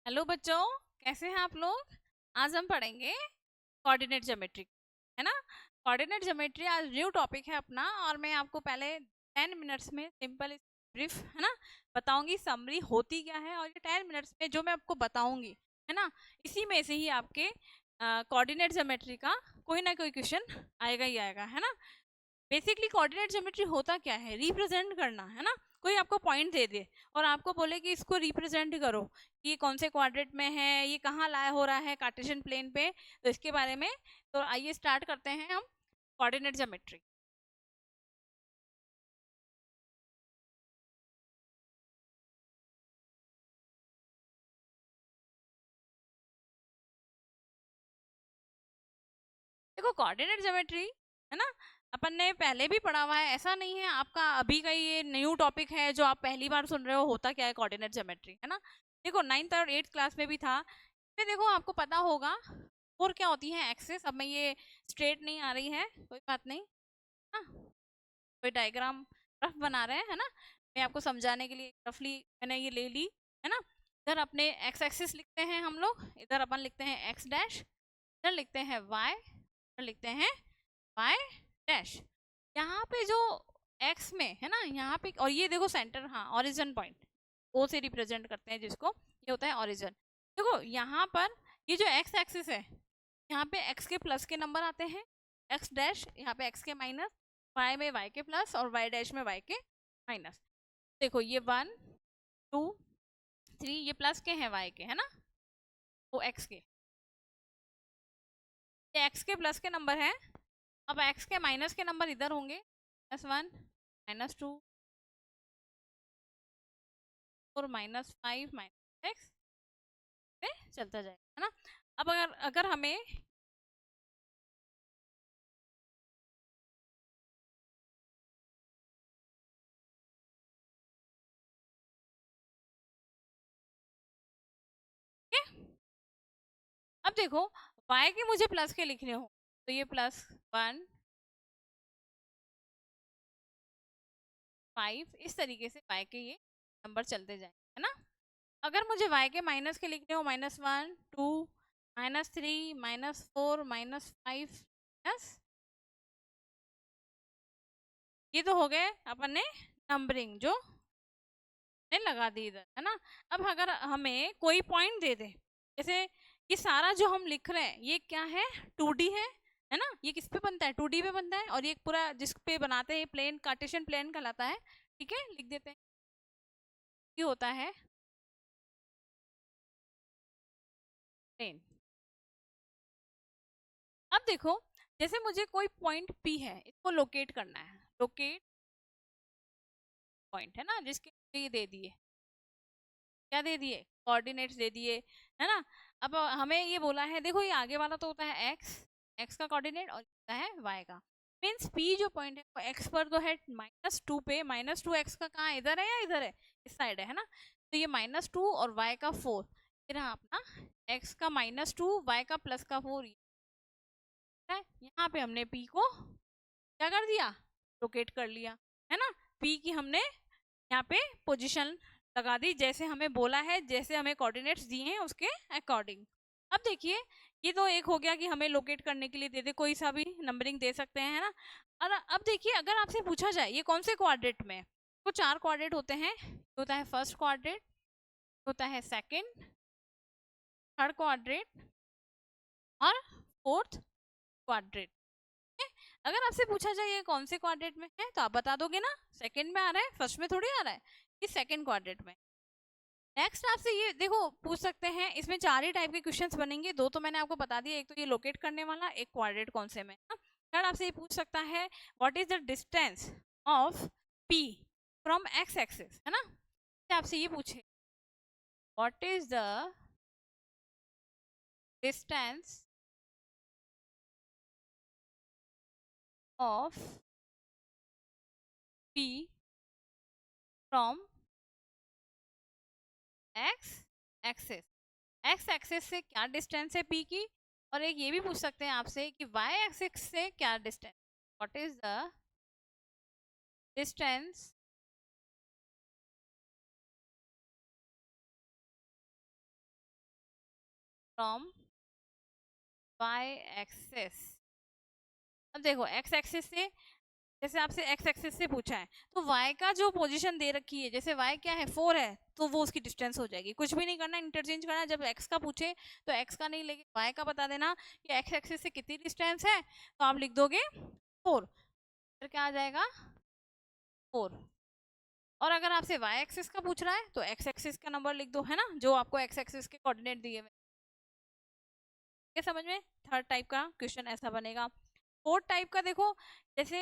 Hello बच्चों, कैसे हैं आप लोग। आज हम पढ़ेंगे कोऑर्डिनेट ज्योमेट्री, है ना। कोऑर्डिनेट ज्योमेट्री आज न्यू टॉपिक है अपना, और मैं आपको पहले 10 मिनट्स में सिंपल ब्रीफ, है ना, बताऊंगी समरी होती क्या है। और ये 10 मिनट्स में जो मैं आपको बताऊंगी, है ना, इसी में से ही आपके कोऑर्डिनेट ज्योमेट्री का कोई ना कोई क्वेश्चन आएगा ही आएगा, है ना। बेसिकली कोऑर्डिनेट ज्योमेट्री होता क्या है, रिप्रेजेंट करना, है ना। कोई आपको पॉइंट दे दे और आपको बोले कि इसको रिप्रेजेंट करो कि ये कौन से क्वाड्रेंट में है, ये कहाँ लाया हो रहा है कार्टेशियन प्लेन पे, तो इसके बारे में। तो आइए स्टार्ट करते हैं हम कोऑर्डिनेट ज्योमेट्री। देखो कोऑर्डिनेट ज्योमेट्री, है ना, अपन ने पहले भी पढ़ा हुआ है, ऐसा नहीं है आपका अभी का ये न्यू टॉपिक है जो आप पहली बार सुन रहे हो। होता क्या है कोऑर्डिनेट ज्योमेट्री, है ना। देखो 9th और 8th क्लास में भी था। फिर देखो आपको पता होगा और क्या होती है एक्सेस। अब मैं ये स्ट्रेट नहीं आ रही है, कोई बात नहीं, हाँ, कोई डायग्राम रफ बना रहे हैं, है ना। मैं आपको समझाने के लिए रफली मैंने ये ले ली, है ना। इधर अपने एक्स एक्सिस लिखते हैं हम लोग, इधर अपन लिखते हैं एक्स डैश, इधर लिखते हैं वाई, इधर लिखते हैं वाई डैश। यहाँ पे जो एक्स में है ना, यहाँ पे, और ये देखो सेंटर, हाँ, ओरिजिन पॉइंट ओ से रिप्रेजेंट करते हैं जिसको, ये होता है ओरिजिन। देखो यहाँ पर ये जो एक्स एक्सिस है, यहाँ पे एक्स के प्लस के नंबर आते हैं, एक्स डैश, यहाँ पे एक्स के माइनस, वाई में वाई के प्लस और वाई डैश में वाई के माइनस। देखो ये 1 2 3 ये प्लस के हैं वाई के, है ना, वो एक्स के, ये एक्स के प्लस के नंबर है। अब एक्स के माइनस के नंबर इधर होंगे, -1 -2 और -5 -x पे चलता जाएगा, है ना। अब अगर अगर हमें के, अब देखो y के मुझे प्लस के लिखने हो तो ये +1 5 इस तरीके से y के ये नंबर चलते जाएंगे, है ना। अगर मुझे y के माइनस के लिखने हो -1 2 -3 -4 -5 ये तो हो गए अपन ने नंबरिंग जो ने लगा दी इधर, है ना। अब अगर हमें कोई पॉइंट दे दे, जैसे ये सारा जो हम लिख रहे हैं ये क्या है, 2D है ना। ये किस पे बनता है, 2D पे बनता है, और ये पूरा जिस पे बनाते हैं प्लेन कार्टेशियन प्लेन कहलाता है। ठीक है, लिख देते हैं, ये होता है प्लेन। अब देखो जैसे मुझे कोई पॉइंट P है, इसको लोकेट करना है, लोकेट पॉइंट, है ना, जिसके ये दे दिए, क्या दे दिए, कोऑर्डिनेट्स दे दिए, है ना। अब हमें ये बोला है, देखो ये आगे वाला तो होता है एक्स, एक्स का कोऑर्डिनेट, और होता है वाई का। मीन्स पी जो पॉइंट है वो एक्स पर तो है -2 पे, -2 एक्स का कहाँ, इधर है या इधर है, इस साइड है ना। तो ये -2 और वाई का 4, ये रहा अपना एक्स का -2 वाई का +4। यहाँ पे हमने पी को क्या कर दिया, लोकेट कर लिया, है ना। पी की हमने यहाँ पे पोजीशन लगा दी, जैसे हमें बोला है, जैसे हमें कोऑर्डिनेट्स दिए हैं उसके अकॉर्डिंग। अब देखिए ये तो एक हो गया कि हमें लोकेट करने के लिए दे दे, कोई सा भी नंबरिंग दे सकते हैं, है ना। और अब देखिए अगर आपसे पूछा जाए ये कौन से क्वाड्रेंट में, तो 4 क्वाड्रेंट होते हैं, होता है फर्स्ट क्वाड्रेंट, होता है सेकंड, थर्ड क्वाड्रेंट और फोर्थ क्वाड्रेंट। अगर आपसे पूछा जाए ये कौन से क्वाड्रेंट में है, तो आप बता दोगे ना, सेकंड में आ रहा है, फर्स्ट में थोड़ी आ रहा है, कि सेकंड क्वाड्रेंट में। नेक्स्ट आपसे ये देखो पूछ सकते हैं, इसमें 4 ही टाइप के क्वेश्चंस बनेंगे, 2 तो मैंने आपको बता दिया, एक तो ये लोकेट करने वाला, एक क्वाड्रेंट कौन से में। थर्ड आपसे ये पूछ सकता है what is the distance of P from x axis, है ना। आपसे ये पूछे what is the distance of P from x axis, x axis से क्या डिस्टेंस है पी की। और एक ये भी पूछ सकते हैं आपसे कि वाई एक्सिस से क्या distance, what is the distance from Y axis. अब देखो एक्स एक्सिस से, जैसे आपसे एक्स एक्सिस से पूछा है तो y का जो पोजीशन दे रखी है, जैसे y क्या है 4 है, तो वो उसकी डिस्टेंस हो जाएगी। कुछ भी नहीं करना, इंटरचेंज करना। जब x का पूछे तो x का नहीं लेके y का बता देना कि x एक्सिस से कितनी डिस्टेंस है, तो आप लिख दोगे 4, फिर क्या आ जाएगा 4। और अगर आपसे y एक्सिस का पूछ रहा है तो x एक्सिस का नंबर लिख दो, है ना, जो आपको x एक्सिस के कोऑर्डिनेट दिए हुए। क्या समझ में? थर्ड टाइप का क्वेश्चन ऐसा बनेगा। फोर्थ टाइप का देखो, जैसे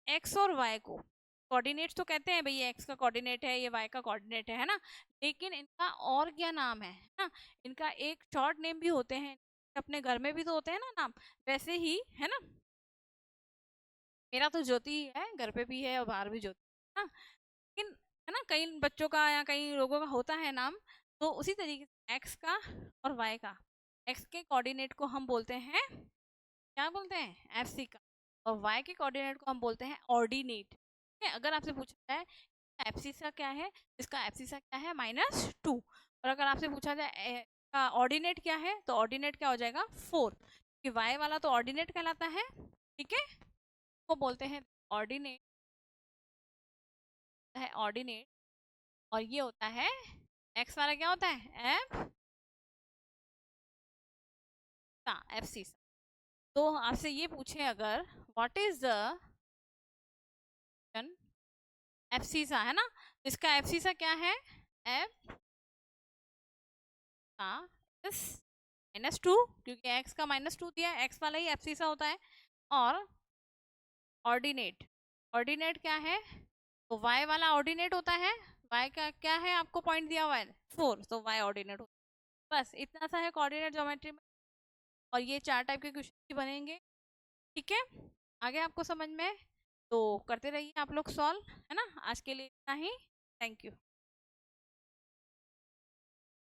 x और y को कोऑर्डिनेट्स तो कहते हैं, भैया x का कोऑर्डिनेट है, ये y का कोऑर्डिनेट है ना, लेकिन इनका और क्या नाम है ना, इनका एक शॉर्ट नेम भी होते हैं। अपने घर में भी तो होते हैं ना नाम, वैसे ही है ना। मेरा तो ज्योति है, घर पे भी है और बाहर भी ज्योति है ना, लेकिन है ना कई बच्चों का या कई लोगों का होता है नाम। तो उसी तरीके से x का और y का, x के कोऑर्डिनेट को हम बोलते हैं, क्या बोलते हैं, एफ सी का, और y के कोऑर्डिनेट को हम बोलते हैं ऑर्डिनेट। ठीक है, अगर आपसे पूछा जाए एफ सी सा क्या है, इसका एफ सी सा क्या है -2, और अगर आपसे पूछा जाए का ऑर्डिनेट क्या है, तो ऑर्डिनेट क्या हो जाएगा 4, क्योंकि y वाला तो ऑर्डिनेट कहलाता है। ठीक है, वो बोलते हैं ऑर्डिनेट है, ऑर्डिनेट। और ये होता है x वाला क्या होता है एफ सा, एफ सी सा। तो आपसे ये पूछे अगर what is the F C सा, है ना, तो इसका एफ सी सा क्या है, एफ का -2, क्योंकि x का -2 दिया है, x वाला ही एफ सी सा होता है। और ऑर्डिनेट, ऑर्डिनेट क्या है, तो y वाला ऑर्डिनेट होता है, y का क्या है आपको पॉइंट दिया हुआ है 4, तो y ऑर्डिनेट होता है। बस इतना सा है कोऑर्डिनेट ज्योमेट्री में, और ये 4 टाइप के क्वेश्चन बनेंगे। ठीक है, आगे आपको समझ में, तो करते रहिए आप लोग सॉल्व, है ना। आज के लिए इतना ही, थैंक यू।